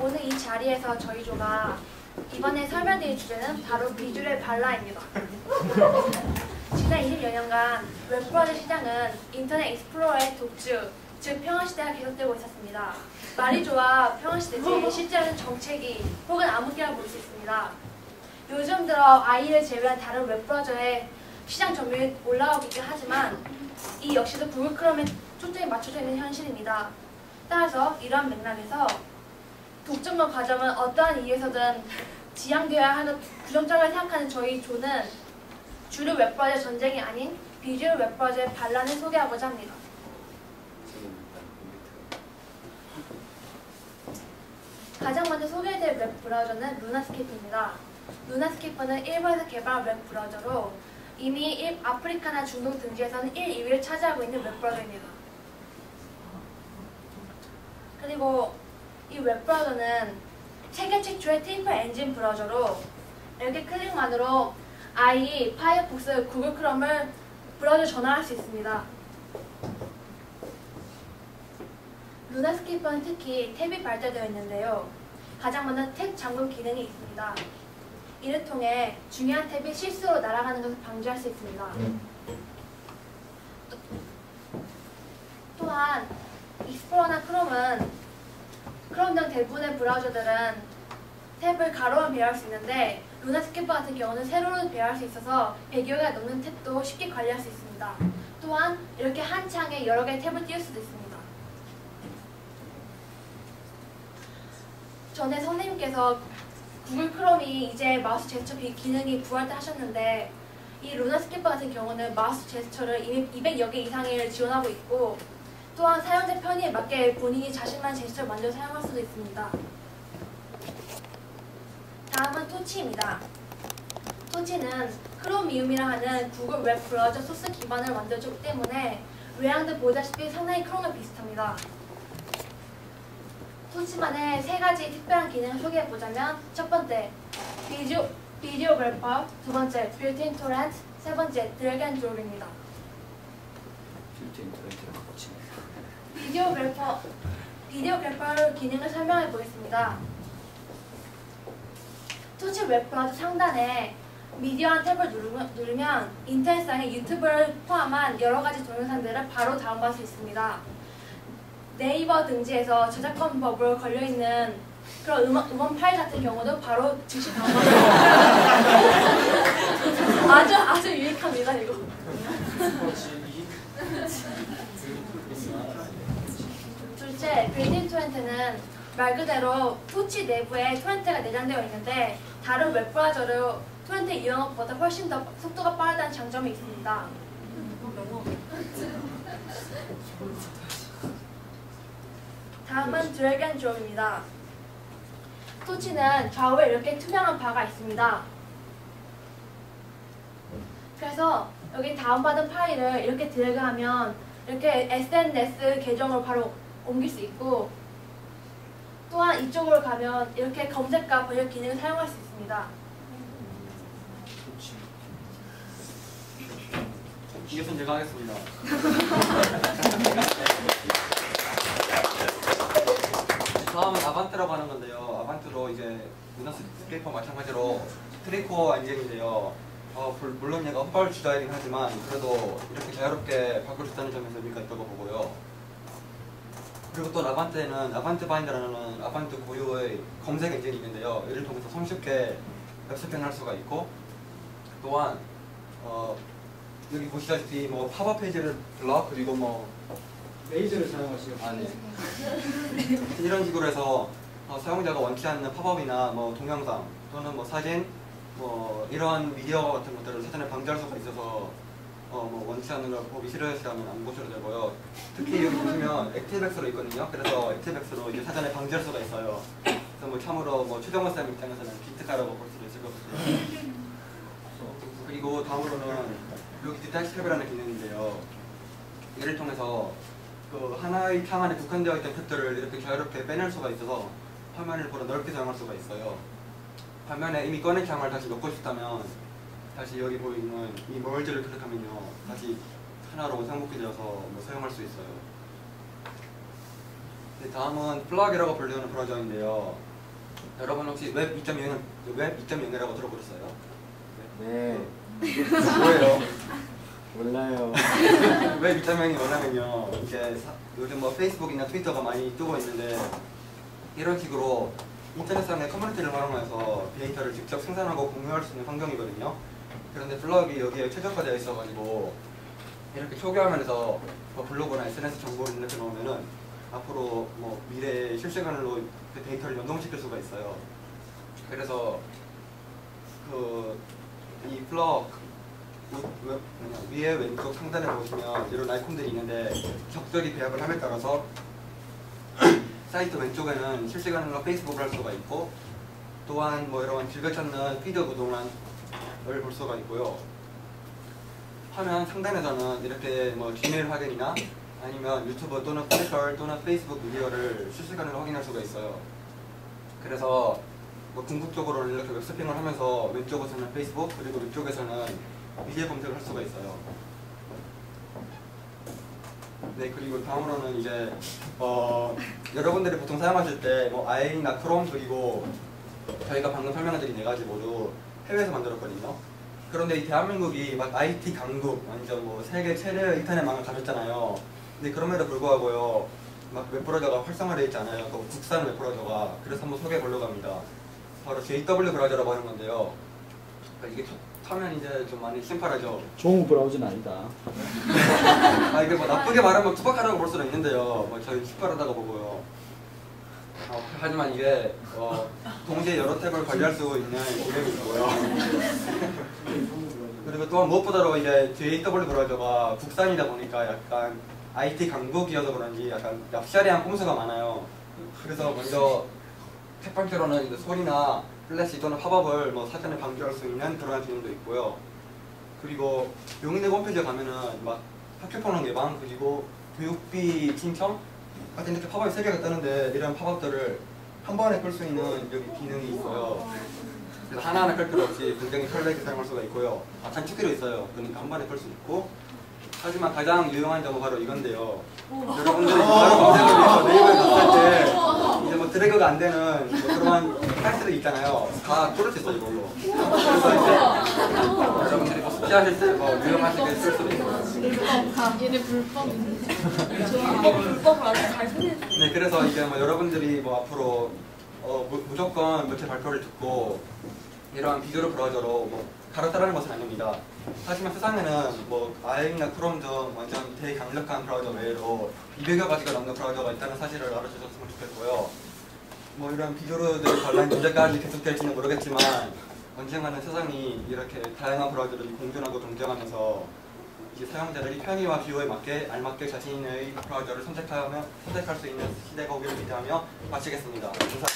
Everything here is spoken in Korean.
오늘 이 자리에서 저희 조가 이번에 설명드릴 주제는 바로 비주얼 발라입니다. 지난 20여 년간 웹브라우저 시장은 인터넷 익스플로러의 독주, 즉 평화시대가 계속되고 있었습니다. 말이 좋아 평화시대지 실제로는 정체기 혹은 암흑기라 볼 수 있습니다. 요즘 들어 IE를 제외한 다른 웹브라우저의 시장 점유율이 올라가고 있긴 하지만 이 역시도 구글 크롬에 초점이 맞춰져 있는 현실입니다. 따라서 이러한 맥락에서 독점과 과점은 어떠한 이유에서든 지양되어야 하는 부정적으로 생각하는 저희 조는 주류 웹브라우저 전쟁이 아닌 비주얼 웹브라우저의 반란을 소개하고자 합니다. 가장 먼저 소개해드릴 웹브라우저는 루나스케이프입니다. 루나스케이프는 일본에서 개발한 웹브라우저로 이미 아프리카나 중동 등지에서는 1, 2위를 차지하고 있는 웹브라우저입니다. 그리고 이 웹브라우저는 세계 최초의 트리플 엔진 브라우저로 이렇게 클릭만으로 IE, 파이어폭스, 구글 크롬을 브라우저 전환할 수 있습니다. 루나스케이프는 특히 탭이 발달되어 있는데요. 가장 먼저 탭 잠금 기능이 있습니다. 이를 통해 중요한 탭이 실수로 날아가는 것을 방지할 수 있습니다. 또한 익스플로러나 크롬 등 대부분의 브라우저들은 탭을 가로로 배열할 수 있는데 루나스케이프 같은 경우는 세로로 배열할 수 있어서 100여 개가 넘는 탭도 쉽게 관리할 수 있습니다. 또한 이렇게 한 창에 여러 개의 탭을 띄울 수도 있습니다. 전에 선생님께서 구글 크롬이 이제 마우스 제스처 기능이 부활을 하셨는데 이 루나스케이프 같은 경우는 마우스 제스처를 이미 200여 개 이상을 지원하고 있고 또한 사용자 편의에 맞게 본인이 자신만 제스처를 만들어 사용할 수도 있습니다. 다음은 토치입니다. 토치는 크롬미움이라 하는 구글 웹 브라우저 소스 기반을 만들어줬기 때문에 외양들 보다시피 상당히 크롬과 비슷합니다. 토치만의 3가지 특별한 기능을 소개해보자면 첫 번째, 비디오 그래퍼, 두 번째, 빌트인 토렌트, 세 번째, 드래그 앤 드롭입니다. 비디오 그래퍼 기능을 설명해 보겠습니다. 토치 웹브라우저 상단에 미디어한 탭을 누르면 인터넷상의 유튜브를 포함한 여러가지 동영상들을 바로 다운받을 수 있습니다. 네이버 등지에서 저작권 법으로 걸려있는 그런 음원 파일 같은 경우도 바로 즉시 다운받을 수 있습니다. 아주 유익합니다, 이거. 둘째, 빌트인 토렌트는 말 그대로 토치 내부에 토렌트가 내장되어 있는데 다른 웹브라우저로 토렌트 이용한 것보다 훨씬 더 속도가 빠르다는 장점이 있습니다. 다음은 드래그 앤 드롭입니다. 토치는 좌우에 이렇게 투명한 바가 있습니다. 그래서 여기 다운받은 파일을 이렇게 드래그하면 이렇게 SNS 계정으로 바로 옮길 수 있고 또한 이쪽으로 가면 이렇게 검색과 번역 기능을 사용할 수 있습니다. 이것은 제가 하겠습니다. 다음은 아반트라고 하는 건데요. 아반트로 이제 루나스케이프와 마찬가지로 트리코어 엔진인데요. 물론 얘가 헛발 주자이긴 하지만 그래도 이렇게 자유롭게 바꿀 수 있다는 점에서 의미가 있다고 보고요. 그리고 또 아반트 바인더라는 아반트 고유의 검색 엔진이 있는데요. 이를 통해서 손쉽게 웹서핑을 할 수가 있고 또한 여기 보시다시피 뭐 팝업 페이지를 블럭 그리고 뭐 레이저를 사용하시는 이런 식으로 해서 사용자가 원치 않는 팝업이나 뭐 동영상 또는 뭐 사진 뭐 이런 미디어 같은 것들을 사전에 방지할 수가 있어서 뭐 원치 않는 걸 보기 싫으시다면 안 보셔도 되고요. 특히 여기 보시면 액티브엑스로 있거든요. 그래서 액티브엑스로 이제 사전에 방지할 수가 있어요. 그래서 뭐 참으로 뭐 최정원 쌤 입장에서는 기특하다고 볼 수도 있을 것 같아요. 그리고 다음으로는 여기 디텍트 탭이라는 기능인데요. 이를 통해서 그 하나의 창 안에 국한되어 있던 탭들을 이렇게 자유롭게 빼낼 수가 있어서 화면을 보다 넓게 사용할 수가 있어요. 화면에 이미 꺼낸 창을 다시 넣고 싶다면 다시 여기 보이는 이 멀즈를 클릭하면요 다시 하나로 상복해져서 뭐 사용할 수 있어요. 네, 다음은 플러그라고 불리는 브라우저인데요. 여러분 혹시 웹 2.0이라고 들어보셨어요? 네. 뭐예요? 몰라요. 웹 2.0이 뭐냐면요, 이제 요즘 뭐 페이스북이나 트위터가 많이 뜨고 있는데 이런 식으로 인터넷상의 커뮤니티를 활용해서 데이터를 직접 생산하고 공유할 수 있는 환경이거든요. 그런데 블럭이 여기에 최적화되어 있어가지고 이렇게 초기화면에서 뭐 블로그나 SNS 정보를 이렇게 넣으면은 앞으로 뭐 미래에 실시간으로 그 데이터를 연동시킬 수가 있어요. 그래서 이 블럭 위에 왼쪽 상단에 보시면 이런 아이콘들이 있는데 적절히 배합을 함에 따라서 사이트 왼쪽에는 실시간으로 페이스북을 할 수가 있고 또한 뭐 이런 즐겨찾는 피드 구동란을 볼 수가 있고요. 화면 상단에서는 이렇게 뭐 지메일 확인이나 아니면 유튜브 또는 플래셔 또는 페이스북 비디오를 실시간으로 확인할 수가 있어요. 그래서 뭐 궁극적으로는 이렇게 웹서핑을 하면서 왼쪽에서는 페이스북 그리고 위쪽에서는 미디어 검색을 할 수가 있어요. 네, 그리고 다음으로는 이제 여러분들이 보통 사용하실 때 뭐 아이나 크롬 그리고 저희가 방금 설명해드린 네 가지 모두 해외에서 만들었거든요. 그런데 이 대한민국이 막 IT 강국, 완전 뭐 세계 최대의 인터넷망을 가졌잖아요. 근데 그럼에도 불구하고요, 막 웹브라우저가 활성화되어 있지 않아요. 그 국산 웹브라우저가. 그래서 한번 소개해 보려고 합니다. 바로 JW 브라우저라고 하는 건데요. 이게 하면 이제 좀 많이 심플하죠. 좋은 브라우저는 아니다. 아, 이게 뭐 나쁘게 말하면 투박하다고 볼 수는 있는데요. 뭐 저희 심플하다고 보고요. 하지만 이게 동시에 여러 탭을 관리할 수 있는 기능이 있고요. 그리고 또한 무엇보다도 이제 JW 브라우저가 국산이다 보니까 약간 IT 강국이어서 그런지 약간 얍샤리한 꼼수가 많아요. 그래서 먼저 첫 번째로는 이제 소리나 플래시 또는 팝업을 뭐 사전에 방지할 수 있는 그런 기능도 있고요. 그리고 용인대 홈페이지에 가면은 막 학교폭력 예방 그리고 교육비 신청 같은 이렇게 팝업이 3개가 뜨는데 이런 팝업들을 한 번에 끌 수 있는 여기 기능이 있어요. 그래서 하나하나 끌 필요 없이 굉장히 편리하게 사용할 수가 있고요. 단축키도 있어요. 그러니까 한 번에 끌 수 있고. 하지만 가장 유용한 점은 바로 이건데요. 여러분들이 바로 검색을 위해서 네이버에 갔을 때 이제 뭐 드래그가 안 되는 뭐 그런 사이트들 있잖아요. 다 뚫을 수 있어요, 이걸로. 그래서 이제 여러분들이 뭐 숙제하실 때 뭐 유용하시게 쓸 수도 있고요. 얘네 불법인데. 불법을 아주 잘 소개해줘. 네, 그래서 이제 뭐 여러분들이 뭐 앞으로 무조건 며칠 발표를 듣고 이러한 비디오 브라우저로 뭐 갈아타라는 것은 아닙니다. 하지만 세상에는 뭐 아이나 크롬 등 완전 대강력한 브라우저 외에도 200여 가지가 넘는 브라우저가 있다는 사실을 알아주셨으면 좋겠고요. 뭐 이런 비디오들이 관련 문제까지 계속될지는 모르겠지만 언젠가는 세상이 이렇게 다양한 브라우저들이 공존하고 존경하면서 이제 사용자들이 편의와 기호에 맞게 알맞게 자신의 브라우저를 선택할 수 있는 시대가 오기를 기대하며 마치겠습니다. 감사합니다.